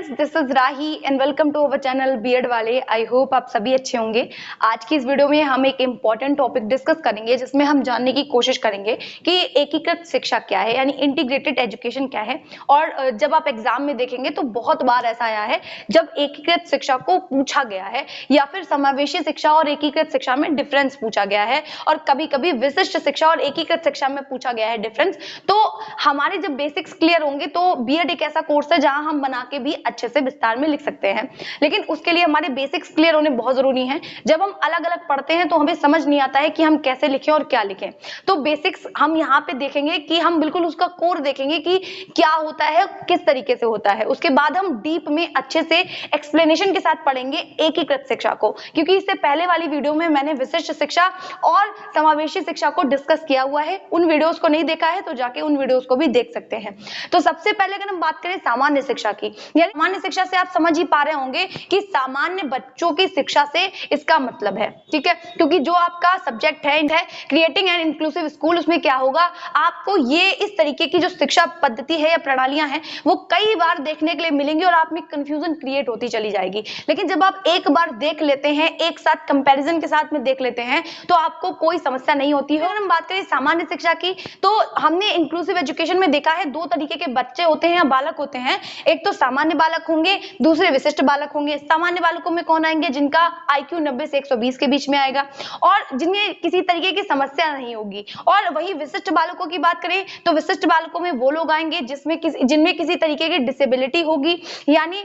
Friends, this is Rahi and welcome to our channel BEd वाले। I hope आप सभी अच्छे होंगे। आज की इस वीडियो में हम एक इम्पॉर्टेंट टॉपिक डिस्कस करेंगे जिसमें हम जानने की कोशिश करेंगे कि एकीकृत शिक्षा क्या है, यानी इंटीग्रेटेड एजुकेशन क्या है। और जब आप एग्जाम में देखेंगे तो बहुत बार ऐसा आया है जब एकीकृत शिक्षा को पूछा गया है या फिर समावेशी शिक्षा और एकीकृत शिक्षा में डिफरेंस पूछा गया है, और कभी कभी विशिष्ट शिक्षा और एकीकृत शिक्षा में पूछा गया है डिफरेंस। तो हमारे जब बेसिक्स क्लियर होंगे तो बीएड एक ऐसा कोर्स है जहां हम बना के भी अच्छे से विस्तार में लिख सकते हैं, लेकिन उसके लिए हमारे बेसिक्स क्लियर होने बहुत जरूरी हैं। जब हम अलग अलग पढ़ते हैं तो हमें समझ नहीं आता है कि हम कैसे लिखें और क्या लिखें। तो बेसिक्स हम यहाँ पे देखेंगे कि हम बिल्कुल उसका कोर देखेंगे कि क्या होता है, किस तरीके से होता है। उसके बाद हम डीप में अच्छे से एक्सप्लेनेशन के साथ पढ़ेंगे एकीकृत शिक्षा को, क्योंकि इससे पहले वाली वीडियो में मैंने विशिष्ट शिक्षा और समावेशी शिक्षा को डिस्कस किया हुआ है। उन वीडियोस को नहीं देखा है तो जाके उन वीडियोस को भी देख सकते हैं। तो सबसे पहले अगर हम बात करें सामान्य शिक्षा की, यानी सामान्य शिक्षा से आप समझ ही पा रहे होंगे कि सामान्य बच्चों की शिक्षा से इसका मतलब है, ठीक है। क्योंकि जो आपका सब्जेक्ट है क्रिएटिंग एंड इंक्लूसिव स्कूल, उसमें क्या होगा, आपको ये इस तरीके की जो शिक्षा पद्धति है या प्रणालियां हैं वो कई बार देखने के लिए मिलेंगी और आप में कंफ्यूजन क्रिएट होती चली जाएगी। लेकिन जब आप एक बार देख लेते हैं, एक साथ कंपैरिजन के साथ में देख लेते हैं, तो आपको कोई समस्या नहीं होती है। अगर हम बात करें सामान्य शिक्षा की, तो हमने इंक्लूसिव एजुकेशन में देखा है दो तरीके के बच्चे होते हैं या बालक होते हैं। एक तो सामान्य बालक होंगे, दूसरे विशिष्ट बालक होंगे। सामान्य बालकों में कौन आएंगे, जिनका IQ 90 से 120 के बीच में आएगा और जिन्हें किसी तरीके की समस्या नहीं होगी। और वही विशिष्ट बालकों की बात करें तो विशिष्ट बालकों में वो लोग आएंगे जिनमें किसी तरीके की डिसेबिलिटी होगी, यानी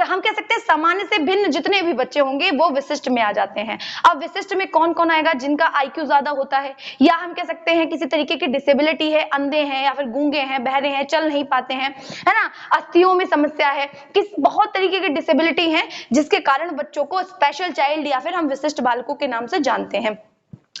हम कह सकते हैं सामान्य से भिन्न जितने भी बच्चे होंगे वो विशिष्ट में आ जाते हैं। अब विशिष्ट में कौन कौन आएगा, जिनका IQ ज्यादा होता है, या हम कह सकते हैं किसी तरीके की डिसेबिलिटी है, अंधे हैं या फिर गूंगे हैं, बहरे हैं, चल नहीं पाते हैं, है ना, अस्थियों में समस्या है, किस बहुत तरीके की डिसेबिलिटी है जिसके कारण बच्चों को स्पेशल चाइल्ड या फिर हम विशिष्ट बालकों के नाम से जानते हैं।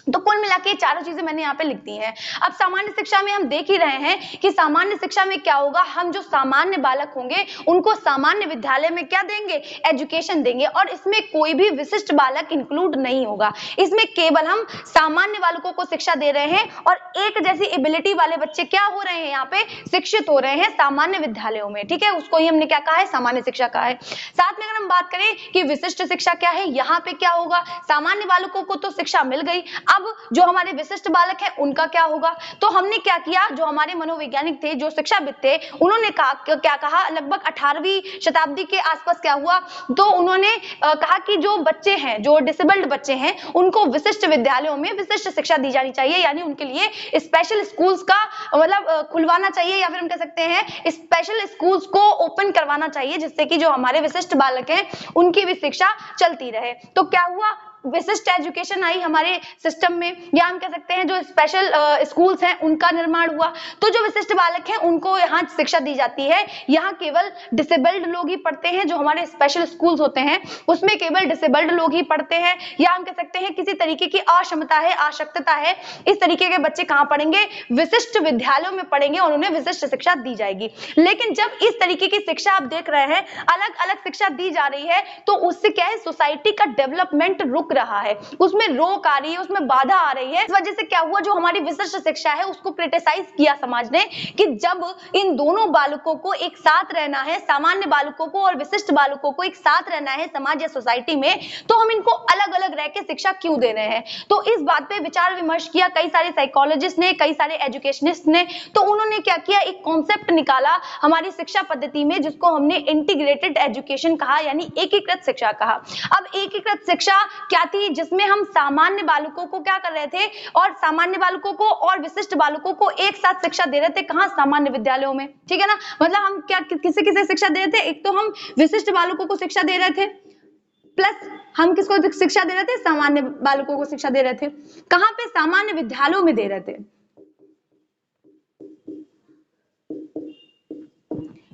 तो कुल मिला के चारों चीजें मैंने यहाँ पे लिख दी हैं। अब सामान्य शिक्षा में हम देख ही रहे हैं कि सामान्य शिक्षा में क्या होगा, हम जो सामान्य बालक होंगे उनको सामान्य विद्यालय में क्या देंगे, एजुकेशन देंगे, और इसमें कोई भी विशिष्ट बालक इंक्लूड नहीं होगा। इसमें केवल हम सामान्य बालकों को शिक्षा दे रहे हैं और एक जैसी एबिलिटी वाले बच्चे क्या हो रहे हैं, यहाँ पे शिक्षित हो रहे हैं सामान्य विद्यालयों में, ठीक है। उसको ही हमने क्या कहा है, सामान्य शिक्षा कहा है। साथ में अगर हम बात करें कि विशिष्ट शिक्षा क्या है, यहाँ पे क्या होगा, सामान्य बालकों को तो शिक्षा मिल गई, अब जो हमारे विशिष्ट बालक हैं उनका क्या होगा। तो हमने क्या किया, जो हमारे मनोवैज्ञानिक थे, जो शिक्षाविद थे, उन्होंने क्या कहा, लगभग 18वीं शताब्दी के आसपास क्या हुआ, तो उन्होंने कहा कि जो बच्चे हैं, जो डिसेबल्ड बच्चे हैं, उनको विशिष्ट विद्यालयों में विशिष्ट शिक्षा दी जानी चाहिए, यानी उनके लिए स्पेशल स्कूल्स का मतलब खुलवाना चाहिए, या फिर हम कह सकते हैं स्पेशल स्कूल्स को ओपन करवाना चाहिए, जिससे कि जो हमारे विशिष्ट बालक हैं उनकी भी शिक्षा चलती रहे। तो क्या हुआ, विशिष्ट एजुकेशन आई हमारे सिस्टम में, या हम कह सकते हैं जो स्पेशल स्कूल्स हैं उनका निर्माण हुआ। तो जो विशिष्ट बालक हैं उनको यहाँ शिक्षा दी जाती है। यहाँ केवल डिसेबल्ड लोग ही पढ़ते हैं, जो हमारे स्पेशल स्कूल्स होते हैं उसमें केवल डिसेबल्ड लोग ही पढ़ते हैं, या हम कह सकते हैं किसी तरीके की अक्षमता है, अशक्तता है, इस तरीके के बच्चे कहाँ पढ़ेंगे, विशिष्ट विद्यालयों में पढ़ेंगे और उन्हें विशिष्ट शिक्षा दी जाएगी। लेकिन जब इस तरीके की शिक्षा आप देख रहे हैं, अलग अलग शिक्षा दी जा रही है, तो उससे क्या है, सोसाइटी का डेवलपमेंट रुक रहा है, उसमें रोक आ रही है, उसमें बाधा आ रही है। इस वजह से क्या हुआ, जो हमारी विशिष्ट शिक्षा है उसको क्रिटिसाइज किया समाज ने कि जब इन दोनों बालकों को एक साथ रहना है, सामान्य बालकों को और विशिष्ट बालकों को एक साथ रहना है समाज या सोसाइटी में, तो हम इनको अलग अलग रह के शिक्षा क्यों दे रहे हैं। तो इस बात पे विचार विमर्श किया कई सारे साइकोलॉजिस्ट ने, कई सारे एजुकेशनिस्ट ने। तो उन्होंने क्या किया, एक कॉन्सेप्ट निकाला हमारी शिक्षा पद्धति में जिसको हमने इंटीग्रेटेड एजुकेशन कहा, यानी एकीकृत शिक्षा कहा। अब एकीकृत शिक्षा क्या थी, जिसमें हम सामान्य बालकों को क्या कर रहे थे, और सामान्य बालकों को और विशिष्ट बालकों को एक साथ शिक्षा दे रहे थे, कहां, सामान्य विद्यालयों में, ठीक है ना। मतलब हम क्या किसे किसे शिक्षा दे रहे थे, एक तो हम विशिष्ट बालकों को शिक्षा दे रहे थे, प्लस हम किसको शिक्षा दे रहे थे, सामान्य बालकों को शिक्षा दे रहे थे। कहां पे, सामान्य विद्यालयों में दे रहे थे।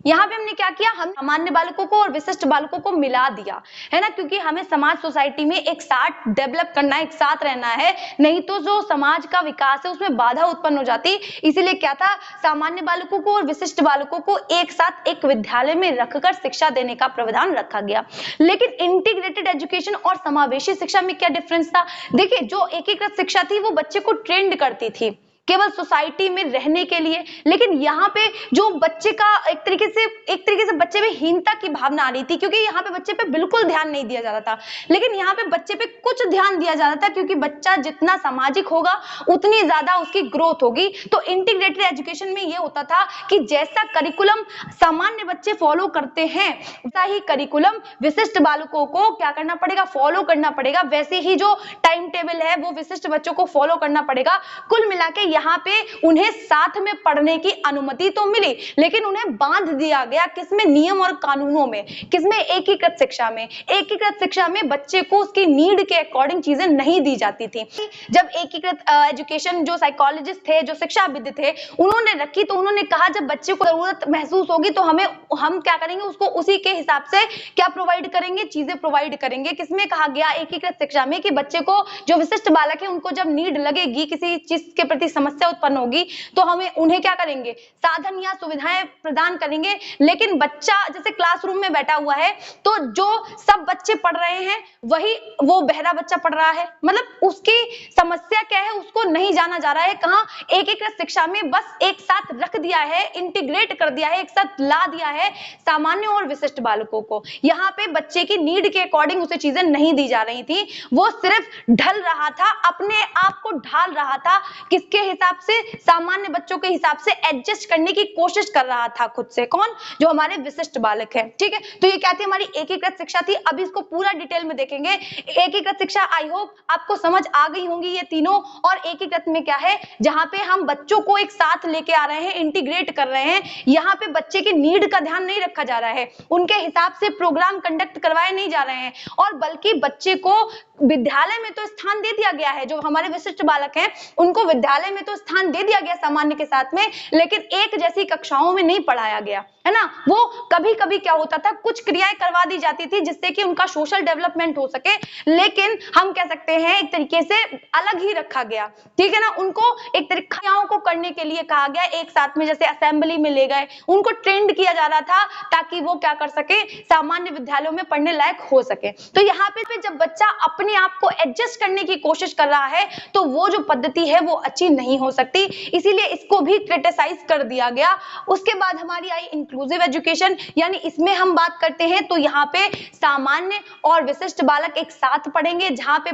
यहाँ पे हमने क्या किया, हम सामान्य बालकों को और विशिष्ट बालकों को मिला दिया, है ना, क्योंकि हमें समाज सोसाइटी में एक साथ डेवलप करना है, एक साथ रहना है, नहीं तो जो समाज का विकास है उसमें बाधा उत्पन्न हो जाती। इसीलिए क्या था, सामान्य बालकों को और विशिष्ट बालकों को एक साथ एक विद्यालय में रखकर शिक्षा देने का प्रावधान रखा गया। लेकिन इंटीग्रेटेड एजुकेशन और समावेशी शिक्षा में क्या डिफरेंस था, देखिए जो एकीकृत शिक्षा थी वो बच्चे को ट्रेंड करती थी, केवल सोसाइटी में रहने के लिए। लेकिन यहाँ पे जो बच्चे का एक तरीके से बच्चे में हीनता की भावना आ रही थी, क्योंकि यहाँ पे बच्चे पे बिल्कुल ध्यान नहीं दिया जा रहा था। लेकिन यहाँ पे बच्चे पे कुछ ध्यान दिया जा रहा था, क्योंकि बच्चा जितना सामाजिक होगा उतनी ज्यादा उसकी ग्रोथ होगी। तो इंटीग्रेटेड एजुकेशन में ये होता था कि जैसा करिकुलम सामान्य बच्चे फॉलो करते हैं, वैसा ही करिकुलम विशिष्ट बालकों को क्या करना पड़ेगा, फॉलो करना पड़ेगा। वैसे ही जो टाइम टेबल है वो विशिष्ट बच्चों को फॉलो करना पड़ेगा। कुल मिला के यहाँ पे उन्हें साथ में पढ़ने की अनुमति तो मिली, लेकिन उन्हें बांध दिया गया किसमें, नियम और कानूनों में। किसमें, एकीकृत शिक्षा में। एकीकृत शिक्षा में बच्चे को उसकी नीड के अकॉर्डिंग चीजें नहीं दी जाती थी। जब एकीकृत एजुकेशन जो साइकोलॉजिस्ट थे, जो शिक्षाविद थे, उन्होंने रखी, तो उन्होंने कहा जब बच्चे को जरूरत महसूस होगी तो हम क्या करेंगे, उसको उसी के हिसाब से क्या प्रोवाइड करेंगे, चीजें प्रोवाइड करेंगे। किसमें कहा गया, एकीकृत शिक्षा में, कि बच्चे को जो विशिष्ट बालक है उनको जब नीड लगेगी, किसी चीज के प्रति समस्या उत्पन्न होगी, तो हमें उन्हें क्या करेंगे, साधन या सुविधाएं प्रदान करेंगे। लेकिन बच्चा जैसे क्लासरूम में बैठा हुआ है, तो जो सब बच्चे पढ़ रहे हैं वही वो बहरा बच्चा पढ़ रहा है, मतलब उसकी समस्या क्या है उसको नहीं जाना जा रहा है। कहां, एकीकृत शिक्षा में बस एक साथ रख दिया है, इंटीग्रेट कर दिया है, एक साथ ला दिया है सामान्य और विशिष्ट बालकों को। यहाँ पे बच्चे की नीड के अकॉर्डिंग उसे चीजें नहीं दी जा रही थी, वो सिर्फ ढल रहा था, अपने आप को ढाल रहा था, किसके हिसाब से, सामान्य बच्चों के हिसाब से एडजस्ट करने की कोशिश कर रहा था खुद से। कौन, जो हमारे विशिष्ट बालक है। ठीक है, तो ये क्या थी, हमारी एकीकृत शिक्षा थी। अब इसको पूरा डिटेल में देखेंगे। एकीकृत शिक्षा आई होप आपको समझ आ गई होंगी ये तीनों। और एकीकृत में क्या है, जहां पे हम बच्चों को एक साथ लेके आ रहे हैं, इंटीग्रेट कर रहे हैं। यहाँ पे बच्चे की नीड का ध्यान नहीं रखा जा रहा है, उनके हिसाब से प्रोग्राम कंडक्ट करवाए नहीं जा रहे हैं, और बल्कि बच्चे को विद्यालय में तो स्थान दे दिया गया है। जो हमारे विशिष्ट बालक हैं उनको विद्यालय में तो स्थान दे दिया गया सामान्य के साथ में, लेकिन एक जैसी कक्षाओं में नहीं पढ़ाया गया है ना। वो कभी कभी क्या होता था, कुछ क्रियाएं करवा दी जाती थी जिससे कि उनका सोशल डेवलपमेंट हो सके, लेकिन हम कह सकते हैं एक तरीके से अलग ही रखा गया। ठीक है ना, उनको एक तरीके को करने के लिए कहा गया, एक साथ में जैसे असेंबली में ले गए, उनको ट्रेंड किया जा रहा था ताकि वो क्या कर सके, सामान्य विद्यालयों में पढ़ने लायक हो सके। तो यहाँ पे जब बच्चा अपने आप को एडजस्ट करने की कोशिश कर रहा है, तो वो जो पद्धति है वो अच्छी नहीं हो सकती, इसीलिए इसको भी क्रिटिसाइज कर दिया गया। उसके बाद हमारी आई इंक्लूसिव एजुकेशन, यानी इसमें हम बात करते हैं तो यहाँ पे सामान्य और विशिष्ट बालक एक साथ पढ़ेंगे, जहाँ पे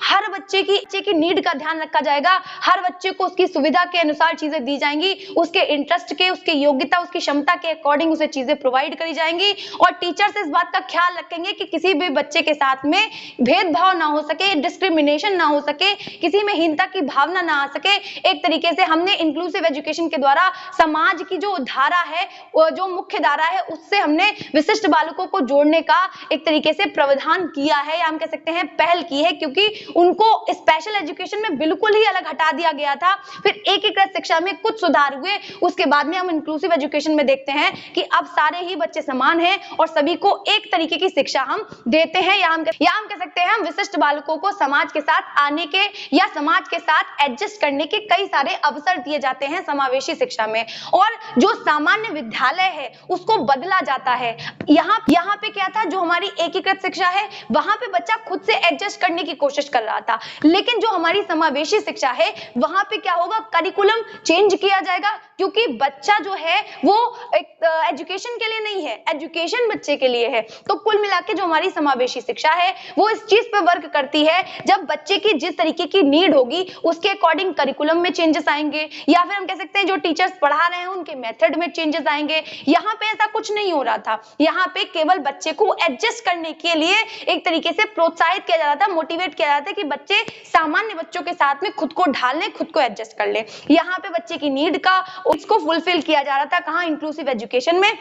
हर बच्चे की नीड का ध्यान रखा जाएगा, हर बच्चे को उसकी सुविधा के अनुसार चीजें दी जाएंगी, उसके इंटरेस्ट के, उसकी योग्यता, उसकी क्षमता के अकॉर्डिंग उसे चीजें प्रोवाइड करी जाएंगी। और टीचर्स इस बात का ख्याल रखेंगे कि किसी भी बच्चे के साथ में भेदभाव ना हो सके, डिस्क्रिमिनेशन ना हो सके, किसी में हीनता की भावना ना आ सके। एक तरीके से हमने इंक्लूसिव एजुकेशन के द्वारा समाज की जो धारा है, जो मुख्य धारा है, उससे हमने विशिष्ट बालकों को जोड़ने का एक तरीके से प्रावधान किया है, या हम कह सकते हैं पहल की है, क्योंकि उनको स्पेशल एजुकेशन में बिल्कुल ही अलग हटा दिया गया था। फिर एकीकृत शिक्षा में कुछ सुधार हुए, उसके बाद में हम इंक्लूसिव एजुकेशन में देखते हैं कि अब सारे ही बच्चे समान हैं और सभी को एक तरीके की शिक्षा हम देते हैं, या हम कह सकते हैं हम विशिष्ट बालकों को समाज के साथ आने के या समाज के साथ एडजस्ट करने के कई सारे अवसर दिए जाते हैं समावेशी शिक्षा में। और जो सामान्य विद्यालय है उसको बदला जाता है। यहाँ पे क्या था, जो हमारी एकीकृत शिक्षा है वहां पे बच्चा खुद से एडजस्ट करने की कोशिश कर रहा था, लेकिन जो हमारी समावेशी शिक्षा है वहां पे क्या होगा, करिकुलम चेंज किया जाएगा, क्योंकि बच्चा जो है वो एक एजुकेशन के लिए नहीं है, एजुकेशन बच्चे के लिए है। तो कुल मिला के जो हमारी समावेशी शिक्षा है वो इस चीज पे वर्क करती है, जब बच्चे की जिस तरीके की नीड होगी उसके अकॉर्डिंग करिकुलम में चेंजेस आएंगे, या फिर हम कह सकते हैं जो टीचर्स पढ़ा रहे हैं उनके मेथड में चेंजेस आएंगे। यहाँ पे ऐसा कुछ नहीं हो रहा था, यहाँ पे केवल बच्चे को एडजस्ट करने के लिए एक तरीके से प्रोत्साहित किया जा रहा था, मोटिवेट किया जा रहा था कि बच्चे सामान्य बच्चों के साथ में खुद को ढाल लें, खुद को एडजस्ट कर लें। यहाँ पे बच्चे की नीड का उसको फुलफिल किया जा रहा था, कहाँ, इंक्लूसिव एजुकेशन में,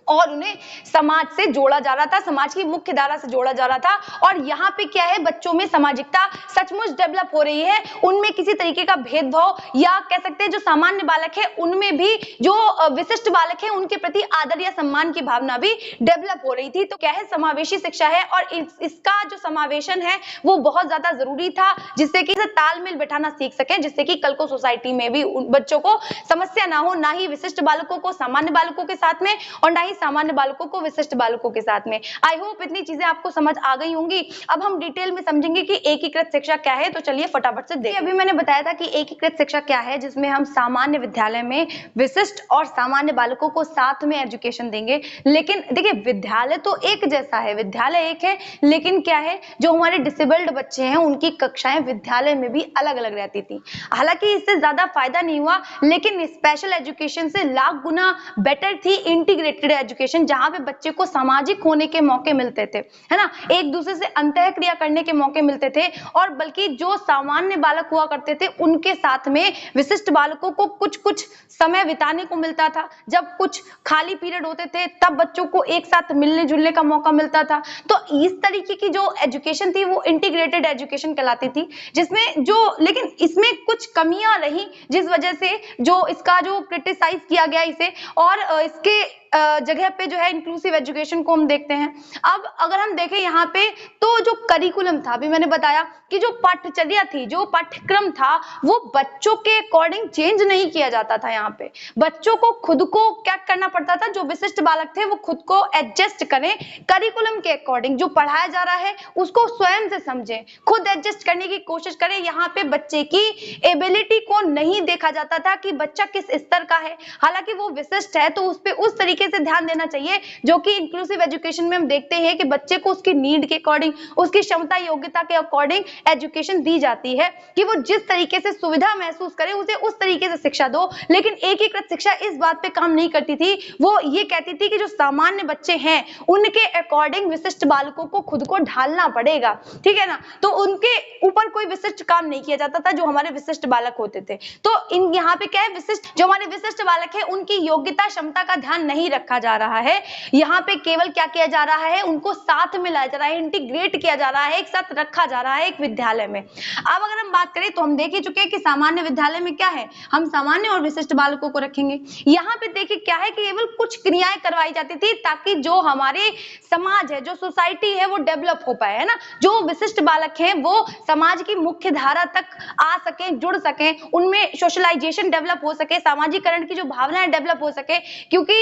और उन्हें समाज से जोड़ा जा रहा था, समाज की मुख्य धारा से जोड़ा जा रहा था। और यहाँ पे क्या है, बच्चों में सामाजिकता सचमुच डेवलप हो रही है, उनमें किसी तरीके का भेदभाव, या कह सकते हैं जो सामान्य बालक है उनमें भी जो विशिष्ट बालक है उनके प्रति आदर या सम्मान की भावना भी डेवलप हो रही थी। तो क्या है, समावेशी शिक्षा है, और इसका जो समावेशन है वो बहुत ज्यादा जरूरी था, जिससे कि तालमेल बैठाना सीख सके, जिससे कि कल को सोसाइटी में भी बच्चों को समस्या ना हो, ना ही विशिष्ट बालकों को सामान्य बालकों के साथ में, और ना ही सामान्य बालकों को विशिष्ट बालकों के साथ में। आई होप इतनी चीजें आपको समझ आ गई होंगी। अब हम डिटेल में समझेंगे कि एकीकृत शिक्षा क्या है, तो चलिए फटाफट से देखिए। अभी मैंने बताया था कि एकीकृत शिक्षा क्या है, जिसमें हम सामान्य विद्यालय में विशिष्ट और सामान्य बालकों को साथ में एजुकेशन देंगे। लेकिन देखिए विद्यालय तो एक जैसा है, विद्यालय एक है, लेकिन क्या है जो हमारे डिसेबल्ड बच्चे हैं उनकी कक्षाएं विद्यालय में भी अलग अलग रहती थी। हालांकि इससे ज्यादा फायदा नहीं हुआ, लेकिन स्पेशल एजुकेशन से लाख गुना बेटर थी इंटीग्रेटेड एजुकेशन, जहां पे बच्चे को सामाजिक होने के मौके मिलते थे, है ना, एक दूसरे से अंतःक्रिया करने के मौके मिलते थे। और बल्कि जो सामान्य बालक हुआ करते थे उनके साथ में विशिष्ट बालकों को कुछ कुछ समय बिताने को मिलता था। जब कुछ खाली पीरियड होते थे तब बच्चों को एक साथ मिलने जुलने का मौका मिलता था। तो इस तरीके की जो एजुकेशन थी वो इंटीग्रेटेड एजुकेशन कहलाती थी, जिसमें जो लेकिन इसमें कुछ कमियां रही, जिस वजह से जो इसका जो क्रिटिसाइज किया गया इसे, और इसके जगह पे जो है इंक्लूसिव एजुकेशन को हम देखते हैं। अब अगर हम देखें यहाँ पे तो जो करिकुलम था, अभी मैंने बताया कि जो पाठ्यचर्या थी, जो पाठ्यक्रम था, वो बच्चों के अकॉर्डिंग चेंज नहीं किया जाता था। यहाँ पे बच्चों को खुद को क्या करना पड़ता था, जो विशिष्ट बालक थे वो खुद को एडजस्ट करें करिकुलम के अकॉर्डिंग। जो पढ़ाया जा रहा है उसको स्वयं से समझें, खुद एडजस्ट करने की कोशिश करें। यहाँ पे बच्चे की एबिलिटी को नहीं देखा जाता था कि बच्चा किस स्तर का है। हालांकि वो विशिष्ट है तो उस पर उस तरीके से ध्यान देना चाहिए, जो कि इंक्लूसिव एजुकेशन में हम देखते हैं कि बच्चे को उसकी नीड के अकॉर्डिंग, उसकी क्षमता योग्यता के अकॉर्डिंग एजुकेशन दी जाती है कि वो जिस तरीके से सुविधा महसूस करे उसे उस तरीके से शिक्षा दो। लेकिन एकीकृत शिक्षा इस बात पे काम नहीं करती थी, वो ये कहती थी कि जो सामान्य बच्चे हैं उनके अकॉर्डिंग विशिष्ट बालकों को खुद को ढालना पड़ेगा, ठीक है ना। तो उनके ऊपर कोई विशिष्ट काम नहीं किया जाता था जो हमारे विशिष्ट बालक होते थे। तो इन यहाँ पे क्या है, विशिष्ट जो हमारे विशिष्ट बालक है उनकी योग्यता क्षमता का ध्यान नहीं रखा जा रहा है। यहाँ पे केवल क्या किया जा रहा है, उनको साथ में लाया जा रहा है, इंटीग्रेट किया जा रहा है, एक साथ रखा जा रहा है एक विद्यालय में। अब अगर हम बात करें तो हम देख ही चुके हैं कि सामान्य विद्यालय में क्या है, हम सामान्य और विशिष्ट बालकों को रखेंगे। यहाँ पे देखिए क्या है कि केवल कुछ क्रियाएं करवाई जाती थी ताकि जो हमारे समाज है, जो सोसाइटी है वो डेवलप हो पाए, है ना। जो विशिष्ट बालक हैं वो समाज की मुख्य धारा तक आ सके, जुड़ सके, उनमें सोशलाइजेशन डेवलप हो सके, सामाजिकरण की जो भावनाएं डेवलप हो सके, क्योंकि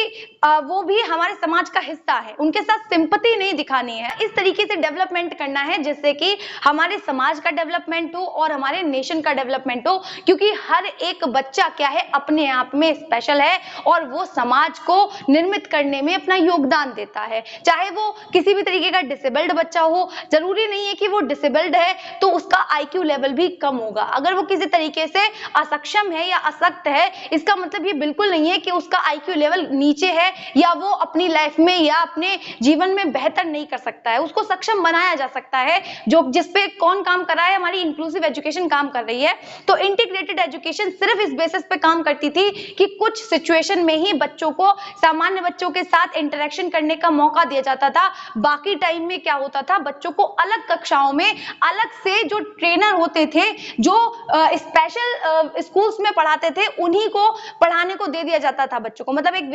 वो भी हमारे समाज का हिस्सा है, उनके साथ सिंपैथी नहीं दिखानी है। इस तरीके से डेवलपमेंट करना है जिससे कि हमारे समाज का डेवलपमेंट हो और हमारे नेशन का डेवलपमेंट हो, क्योंकि हर एक बच्चा क्या है, अपने आप में स्पेशल है और वो समाज को निर्मित करने में अपना योगदान देता है। चाहे वो किसी भी तरीके का डिसेबल्ड बच्चा हो, जरूरी नहीं है कि वो डिसेबल्ड है तो उसका आईक्यू लेवल भी कम होगा। अगर वो किसी तरीके से असक्षम है या असक्त है, इसका मतलब ये बिल्कुल नहीं है कि उसका आईक्यू लेवल नीचे है या वो अपनी लाइफ में या अपने जीवन में बेहतर नहीं कर सकता है। उसको सक्षम बनाया जा सकता है। जो जिसपे कौन काम कर रहा है, हमारी इंक्लूसिव एजुकेशन काम कर रही है। तो इंटीग्रेटेड एजुकेशन सिर्फ इस बेसिस पे काम करती थी कि कुछ सिचुएशन में ही बच्चों को सामान्य बच्चों के साथ इंटरेक्शन करने का मौका दिया जाता था। बाकी टाइम में क्या होता था, बच्चों को अलग कक्षाओं में अलग से जो ट्रेनर होते थे, जो स्पेशल स्कूल्स में पढ़ाते थे, उन्हीं को पढ़ाने को दे दिया जाता था बच्चों को। मतलब एक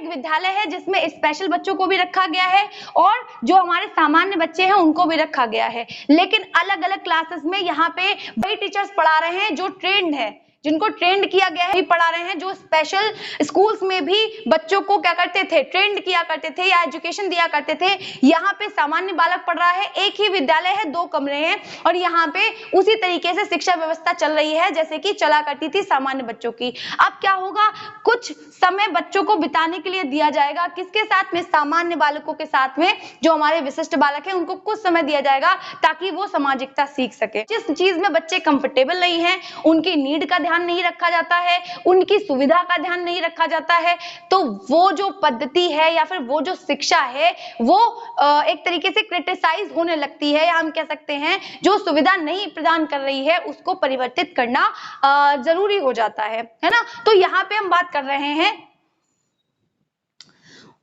विद्यालय है जिसमें स्पेशल बच्चों को भी रखा गया है और जो हमारे सामान्य बच्चे हैं उनको भी रखा गया है। लेकिन अलग अलग क्लासेस में यहाँ पे वही टीचर्स पढ़ा रहे हैं जो ट्रेंड है, जिनको ट्रेंड किया गया है, पढ़ा रहे हैं। जो स्पेशल स्कूल्स में भी बच्चों को क्या करते थे, ट्रेंड किया करते थे या एजुकेशन दिया करते थे। यहाँ पे सामान्य बालक पढ़ रहा है, एक ही विद्यालय है, 2 कमरे हैं और यहाँ पे उसी तरीके से शिक्षा व्यवस्था चल रही है जैसे कि चला करती थी सामान्य बच्चों की। अब क्या होगा, कुछ समय बच्चों को बिताने के लिए दिया जाएगा, किसके साथ में, सामान्य बालकों के साथ में। जो हमारे विशिष्ट बालक है उनको कुछ समय दिया जाएगा ताकि वो सामाजिकता सीख सके। जिस चीज में बच्चे कंफर्टेबल नहीं है, उनकी नीड का ध्यान नहीं रखा जाता है, उनकी सुविधा का ध्यान नहीं रखा जाता है, तो वो जो पद्धति है या फिर वो जो शिक्षा है वो एक तरीके से क्रिटिसाइज होने लगती है, या हम कह सकते हैं जो सुविधा नहीं प्रदान कर रही है उसको परिवर्तित करना जरूरी हो जाता है ना। तो यहाँ पे हम बात कर रहे हैं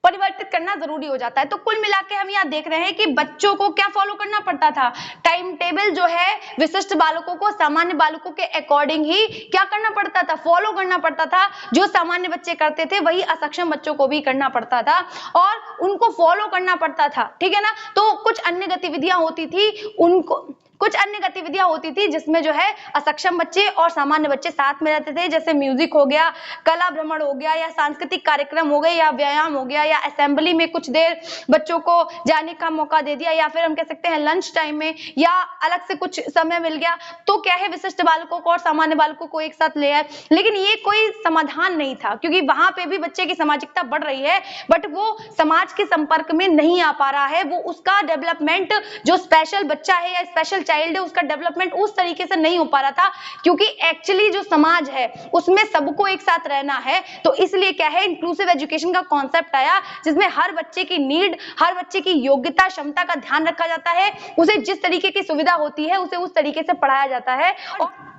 परिवर्तित करना जरूरी हो जाता है। तो कुल मिला के हम यहाँ देख रहे हैं कि बच्चों को क्या फॉलो करना पड़ता था, टाइम टेबल जो है विशिष्ट बालकों को सामान्य बालकों के अकॉर्डिंग ही क्या करना पड़ता था, फॉलो करना पड़ता था। जो सामान्य बच्चे करते थे वही असक्षम बच्चों को भी करना पड़ता था और उनको फॉलो करना पड़ता था, ठीक है ना। तो कुछ अन्य गतिविधियां होती थी, उनको कुछ अन्य गतिविधियां होती थी जिसमें जो है असक्षम बच्चे और सामान्य बच्चे साथ में रहते थे, जैसे म्यूजिक हो गया, कला भ्रमण हो गया, या सांस्कृतिक कार्यक्रम हो गए, या व्यायाम हो गया, या असेंबली में कुछ देर बच्चों को जाने का मौका दे दिया, या फिर हम कह सकते हैं लंच टाइम में या अलग से कुछ समय मिल गया तो क्या है विशिष्ट बालकों को और सामान्य बालकों को एक साथ ले आए। लेकिन ये कोई समाधान नहीं था, क्योंकि वहां पे भी बच्चे की सामाजिकता बढ़ रही है बट वो समाज के संपर्क में नहीं आ पा रहा है, वो उसका डेवलपमेंट, जो स्पेशल बच्चा है या स्पेशल चाइल्ड है, उसका डेवलपमेंट उस तरीके से नहीं हो पा रहा था, क्योंकि एक्चुअली जो समाज है उसमें सबको एक साथ रहना है। तो इसलिए क्या है इंक्लूसिव एजुकेशन का कॉन्सेप्ट आया, जिसमें हर बच्चे की नीड, हर बच्चे की योग्यता, क्षमता का ध्यान रखा जाता है, उसे जिस तरीके की सुविधा होती है उसे उस तरीके से पढ़ाया जाता है।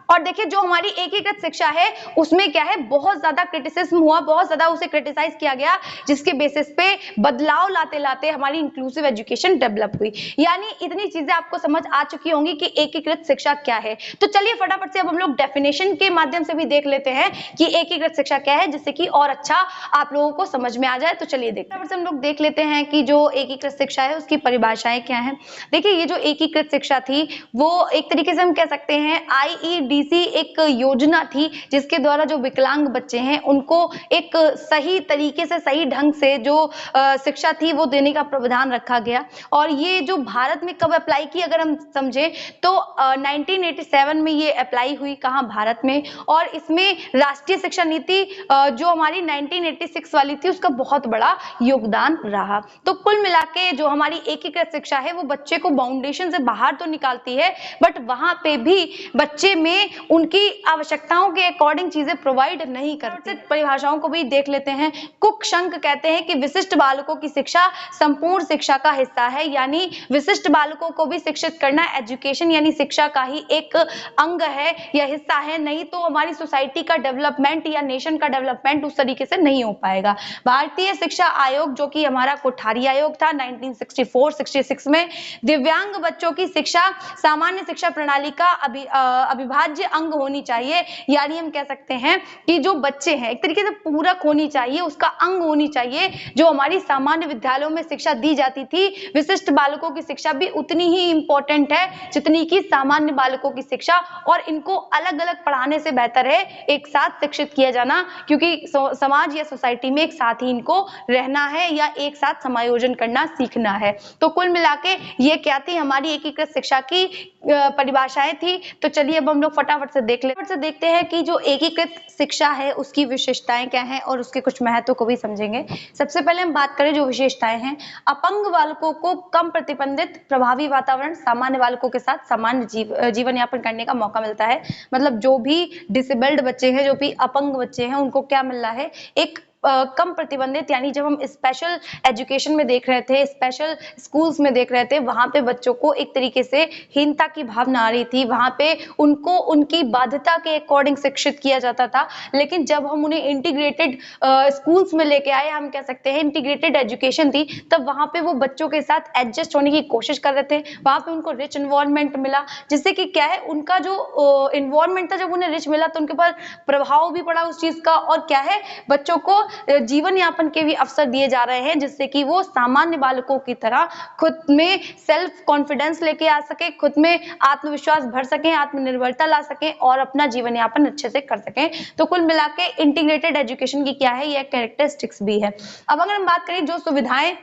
और देखिए जो हमारी एकीकृत शिक्षा है उसमें क्या है बहुत ज्यादा क्रिटिसिज्म हुआ, बहुत ज्यादा उसे क्रिटिसाइज किया गया, जिसके बेसिस पे बदलाव लाते लाते हमारी इंक्लूसिव एजुकेशन डेवलप हुई। यानी इतनी चीजें आपको समझ आ चुकी होंगी कि एकीकृत शिक्षा क्या है। तो चलिए फटाफट से अब हम लोग डेफिनेशन के माध्यम से भी देख लेते हैं कि एकीकृत शिक्षा क्या है, जिससे कि और अच्छा आप लोगों को समझ में आ जाए। तो चलिए देखते हैं, हम लोग देख लेते हैं कि जो एकीकृत शिक्षा है उसकी परिभाषाएं क्या है। देखिए ये जो एकीकृत शिक्षा थी वो एक तरीके से हम कह सकते हैं IEDC एक योजना थी, जिसके द्वारा जो विकलांग बच्चे हैं उनको एक सही तरीके से, सही ढंग से जो शिक्षा थी वो देने का प्रावधान रखा गया। और ये जो भारत में कब अप्लाई की अगर हम समझे तो 1987 में ये अप्लाई हुई, कहाँ, भारत में। और इसमें राष्ट्रीय शिक्षा नीति जो हमारी 1986 वाली थी उसका बहुत बड़ा योगदान रहा। तो कुल मिला के जो हमारी एकीकृत शिक्षा है वो बच्चे को बाउंडेशन से बाहर तो निकालती है बट वहां पे भी बच्चे में उनकी आवश्यकताओं के अकॉर्डिंग चीजें प्रोवाइड नहीं करती। परिभाषाओं को भी देख लेते हैं। कुक शंक कहते हैं कि विशिष्ट बालकों की शिक्षा संपूर्ण शिक्षा का हिस्सा है, यानी विशिष्ट बालकों को भी शिक्षित करना एजुकेशन यानी शिक्षा का ही एक अंग है या हिस्सा है, नहीं तो हमारी सोसाइटी का डेवलपमेंट या नेशन का डेवलपमेंट उस तरीके से नहीं हो पाएगा। भारतीय शिक्षा आयोग जो कि हमारा कोठारी आयोग था 1964-66 में, दिव्यांग बच्चों की शिक्षा सामान्य शिक्षा प्रणाली का अविभाज्य अंग होनी चाहिए। यानी हम कह सकते हैं कि जो बच्चे हैं एक तरीके से पूरक होनी चाहिए, उसका अंग होनी चाहिए। जो हमारी सामान्य विद्यालयों में शिक्षा दी जाती थी, विशिष्ट बालकों की शिक्षा भी उतनी ही इंपॉर्टेंट है जितनी कि सामान्य बालकों की शिक्षा, और इनको अलग अलग पढ़ाने से बेहतर है एक साथ शिक्षित किया जाना, क्योंकि समाज या सोसाइटी में एक साथ ही इनको रहना है या एक साथ समायोजन करना सीखना है। तो कुल मिला के ये क्या थी हमारी एकीकृत शिक्षा की परिभाषाएं थी। तो चलिए अब हम लोग फटाफट से देखते हैं कि जो एकीकृत शिक्षा है उसकी विशेषताएं क्या हैं और उसके कुछ महत्व को भी समझेंगे। सबसे पहले हम बात करें जो विशेषताएं हैं, अपंग बालकों को कम प्रतिबंधित प्रभावी वातावरण, सामान्य बालकों के साथ सामान्य जीवन यापन करने का मौका मिलता है। मतलब जो भी डिसेबल्ड बच्चे हैं, जो भी अपंग बच्चे हैं, उनको क्या मिल रहा है, एक कम प्रतिबंधित, यानी जब हम स्पेशल एजुकेशन में देख रहे थे, स्पेशल स्कूल्स में देख रहे थे, वहां पे बच्चों को एक तरीके से हीनता की भावना आ रही थी, वहां पे उनको उनकी बाध्यता के अकॉर्डिंग शिक्षित किया जाता था। लेकिन जब हम उन्हें इंटीग्रेटेड स्कूल्स में लेके आए, हम कह सकते हैं इंटीग्रेटेड एजुकेशन थी, तब वहां पे वो बच्चों के साथ एडजस्ट होने की कोशिश कर रहे थे। वहां पे उनको रिच इन्वायरमेंट मिला, जिससे कि क्या है उनका जो इन्वायरमेंट था, जब उन्हें रिच मिला तो उनके ऊपर प्रभाव भी पड़ा उस चीज का, और क्या है बच्चों को जीवन यापन के भी अवसर दिए जा रहे हैं, जिससे कि वो सामान्य बालकों की तरह खुद में सेल्फ कॉन्फिडेंस लेके आ सके, खुद में आत्मविश्वास भर सकें, आत्मनिर्भरता ला सकें और अपना जीवन यापन अच्छे से कर सकें। तो कुल मिला के इंटीग्रेटेड एजुकेशन की क्या है, यह कैरेक्टरिस्टिक्स भी है। अब अगर हम बात करें जो सुविधाएं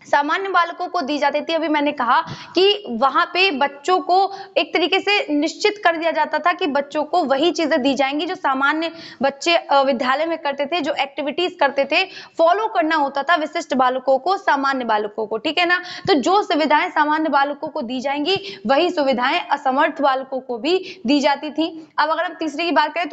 सामान्य बालकों को दी जाती थी, अभी मैंने कहा कि वहां पे बच्चों को एक तरीके से निश्चित कर दिया जाता था कि बच्चों को वही चीजें दी जाएंगी जो सामान्य बच्चे विद्यालय में करते थे, जो एक्टिविटीज करते थे, फॉलो करना होता था विशिष्ट बालकों को, सामान्य बालकों को, ठीक है ना। तो जो सुविधाएं सामान्य बालकों को दी जाएंगी वही सुविधाएं असमर्थ बालकों को भी दी जाती थी। अब अगर हम तीसरे की बात करें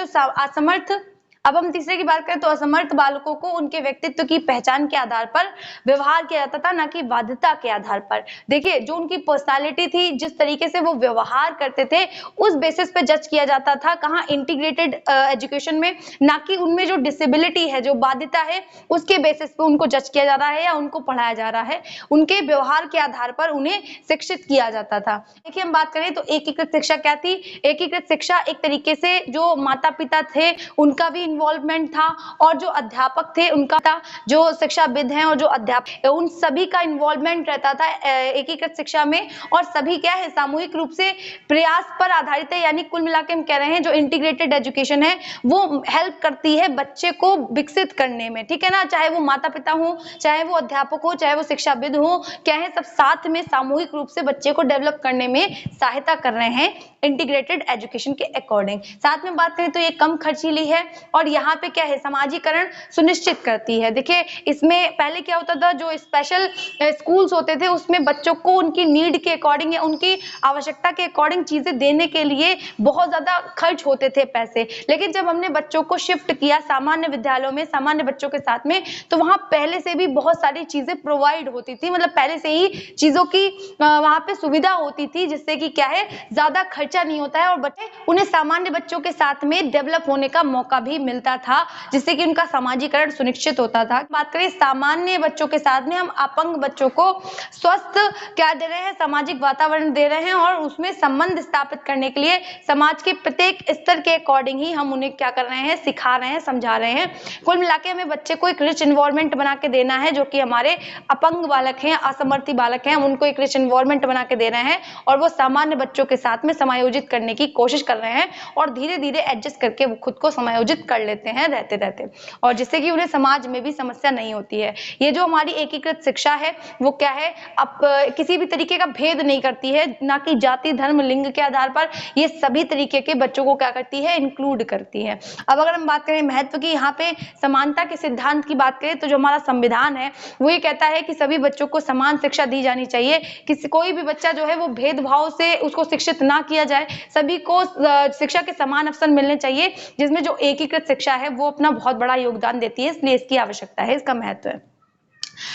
तो असमर्थ बालकों को उनके व्यक्तित्व की पहचान के आधार पर व्यवहार किया जाता था, ना कि बाध्यता के आधार पर। देखिए जो उनकी पर्सनालिटी थी, जिस तरीके से वो व्यवहार करते थे, उस बेसिस पे जज किया जाता था, कहाँ, इंटीग्रेटेड एजुकेशन में, ना कि उनमें जो डिसेबिलिटी है, जो बाध्यता है, उसके बेसिस पे उनको जज किया जा रहा है या उनको पढ़ाया जा रहा है। उनके व्यवहार के आधार पर उन्हें शिक्षित किया जाता था। देखिए हम बात करें तो एकीकृत शिक्षा क्या थी। एकीकृत शिक्षा एक तरीके से जो माता पिता थे उनका भी इन्वॉल्वमेंट था और जो अध्यापक थे उनका था, जो शिक्षाविद हैं और जो अध्यापक, उन सभी का इन्वॉल्वमेंट रहता था एकीकृत शिक्षा में। और सभी क्या है, सामूहिक रूप से प्रयास पर आधारित है, यानी कुल मिलाकर हम कह रहे हैं जो इंटीग्रेटेड एजुकेशन है वो हेल्प करती है बच्चे को विकसित करने में, ठीक है ना। चाहे वो माता पिता हो, चाहे वो अध्यापक हो, चाहे वो शिक्षाविद हो, क्या है, सब साथ में सामूहिक रूप से बच्चे को डेवलप करने में सहायता कर रहे हैं इंटीग्रेटेड एजुकेशन के अकॉर्डिंग। साथ में बात करें तो ये कम खर्चीली है और यहाँ पे क्या है, समाजीकरण सुनिश्चित करती है। देखिए इसमें पहले क्या होता था, जो स्पेशल स्कूल्स होते थे उसमें बच्चों को उनकी नीड के अकॉर्डिंग या उनकी आवश्यकता के अकॉर्डिंग चीजें देने के लिए बहुत ज्यादा खर्च होते थे पैसे। लेकिन जब हमने बच्चों को शिफ्ट किया सामान्य विद्यालयों में सामान्य बच्चों के साथ में, तो वहां पहले से भी बहुत सारी चीजें प्रोवाइड होती थी, मतलब पहले से ही चीजों की वहां पे सुविधा होती थी, जिससे कि क्या है, ज्यादा खर्चा नहीं होता है और बच्चे उन्हें सामान्य बच्चों के साथ में डेवलप होने का मौका भी मिलता था, जिससे कि उनका समाजीकरण सुनिश्चित होता था। बात करें सामान्य बच्चों के साथ में, हम अपंग बच्चों को स्वस्थ क्या दे रहे हैं, सामाजिक वातावरण दे रहे हैं और उसमें संबंध स्थापित करने के लिए समाज के प्रत्येक स्तर के अकॉर्डिंग ही हम उन्हें क्या कर रहे हैं, सिखा रहे हैं, समझा रहे हैं। कुल मिलाके हमें बच्चे को एक रिच एनवायरनमेंट बना के देना है, जो कि हमारे अपंग बालक हैं, असमर्थी बालक हैं, हम उनको एक रिच एनवायरनमेंट बना के दे रहे हैं और वो सामान्य बच्चों के साथ में समायोजित करने की कोशिश कर रहे हैं और धीरे धीरे एडजस्ट करके वो खुद को समायोजित कर लेते हैं रहते रहते, और जिससे कि उन्हें समाज में भी समस्या नहीं होती है। ये जो हमारी एकीकृत शिक्षा है वो क्या है, अब किसी भी तरीके का भेद नहीं करती है, ना कि जाति धर्म लिंग के आधार पर, ये सभी तरीके के बच्चों को क्या करती है, इंक्लूड करती है। अब अगर हम बात करें महत्व की, यहाँ पे समानता के सिद्धांत की बात करें तो जो हमारा संविधान है वो ये कहता है कि सभी बच्चों को समान शिक्षा दी जानी चाहिए, किसी कोई भी बच्चा जो है वो भेदभाव से उसको शिक्षित ना किया जाए, सभी को शिक्षा के समान अवसर मिलने चाहिए, जिसमें जो एकीकृत शिक्षा है वो अपना बहुत बड़ा योगदान देती है, इसलिए इसकी आवश्यकता है, इसका महत्व है।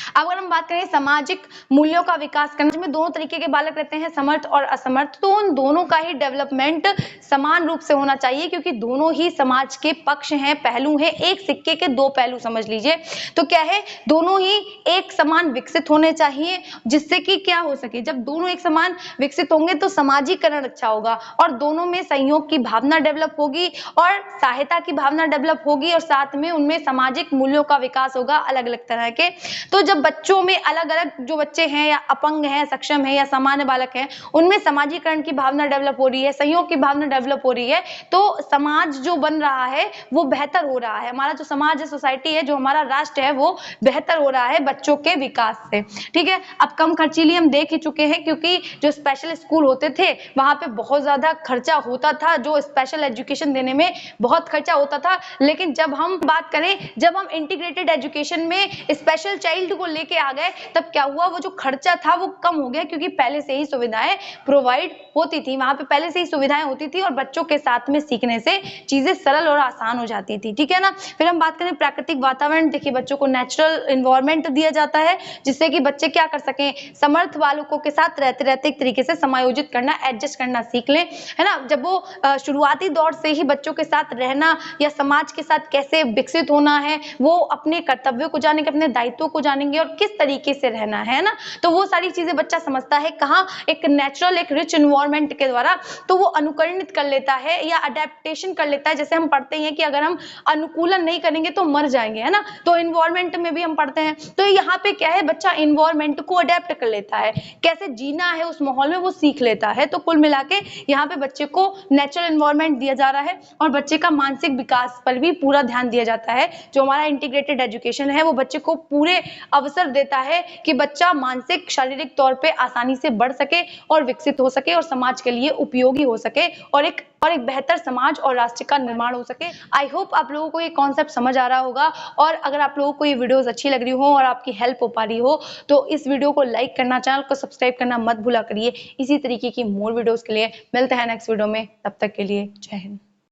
अब अगर हम बात करें सामाजिक मूल्यों का विकास करने में, दोनों तरीके के बालक रहते हैं, समर्थ और असमर्थ, तो उन दोनों का ही डेवलपमेंट समान रूप से होना चाहिए, क्योंकि दोनों ही समाज के पक्ष हैं, पहलू हैं, एक सिक्के के दो पहलू समझ लीजिए। तो क्या है, दोनों ही एक समान विकसित होने चाहिए, जिससे कि क्या हो सके, जब दोनों एक समान विकसित होंगे तो समाजीकरण अच्छा होगा और दोनों में सहयोग की भावना डेवलप होगी और सहायता की भावना डेवलप होगी और साथ में उनमें सामाजिक मूल्यों का विकास होगा अलग अलग तरह के। तो जब बच्चों में अलग अलग जो बच्चे हैं या अपंग हैं, सक्षम है या सामान्य बालक हैं, उनमें समाजीकरण की भावना डेवलप हो रही है, सहयोग की भावना डेवलप हो रही है, तो समाज जो बन रहा है वो बेहतर हो रहा है। हमारा जो समाज है, सोसाइटी है, जो हमारा राष्ट्र है वो बेहतर हो रहा है बच्चों के विकास से, ठीक है। अब कम खर्चीली हम देख ही चुके हैं, क्योंकि जो स्पेशल स्कूल होते थे वहां पे बहुत ज्यादा खर्चा होता था, जो स्पेशल एजुकेशन देने में बहुत खर्चा होता था। लेकिन जब हम बात करें, जब हम इंटीग्रेटेड एजुकेशन में स्पेशल चाइल्ड को लेके आ गए, तब क्या हुआ, वो जो खर्चा था वो कम हो गया, क्योंकि पहले से ही सुविधाएं प्रोवाइड होती थी, वहां पे पहले से ही सुविधाएं होती थी और बच्चों के साथ में सीखने से चीजें सरल और आसान हो जाती थी, ठीक है ना। फिर हम बात करें प्राकृतिक वातावरण, देखिए बच्चों को नेचुरल एनवायरनमेंट दिया जाता है, जिससे कि बच्चे क्या कर सकें, समर्थ बालकों के साथ रहते रहते एक तरीके से समायोजित करना, एडजस्ट करना सीख लें, है ना। जब वो शुरुआती दौर से ही बच्चों के साथ रहना या समाज के साथ कैसे विकसित होना है, वो अपने कर्तव्यों को जानेंगे, अपने दायित्वों को जानेंगे और किस तरीके से रहना है ना, तो वो सारी चीजें बच्चा समझता है कहाँ, एक नेचुरल एक रिच एनवायरनमेंट के द्वारा, तो वो अनुकरणित कर लेता है या अडेप्टेशन कर लेता है। जैसे हम पढ़ते हैं कि अगर हम अनुकूलन नहीं करेंगे तो मर जाएंगे, है ना, तो एनवायरनमेंट में भी हम पढ़ते हैं, तो यहाँ पे क्या है, बच्चा एनवायरनमेंट को अडेप्ट कर लेता है, कैसे जीना है उस माहौल में वो सीख लेता है। तो कुल मिला के यहाँ पे बच्चे को नेचुरल एनवायरनमेंट दिया जा रहा है और बच्चे का मानसिक विकास पर भी पूरा ध्यान दिया जाता है। जो हमारा इंटीग्रेटेड एजुकेशन है वो बच्चे को पूरे अवसर देता है कि बच्चा मानसिक शारीरिक तौर पे आसानी से बढ़ सके और विकसित हो सके और समाज के लिए उपयोगी हो सके और एक बेहतर समाज और राष्ट्र का निर्माण हो सके। आई होप आप लोगों को ये कॉन्सेप्ट समझ आ रहा होगा, और अगर आप लोगों को ये वीडियोस अच्छी लग रही हो और आपकी हेल्प हो पा रही हो तो इस वीडियो को लाइक करना, चैनल को सब्सक्राइब करना मत भूला करिए। इसी तरीके की मोर वीडियोस के लिए मिलते हैं नेक्स्ट वीडियो में, तब तक के लिए जय हिंद।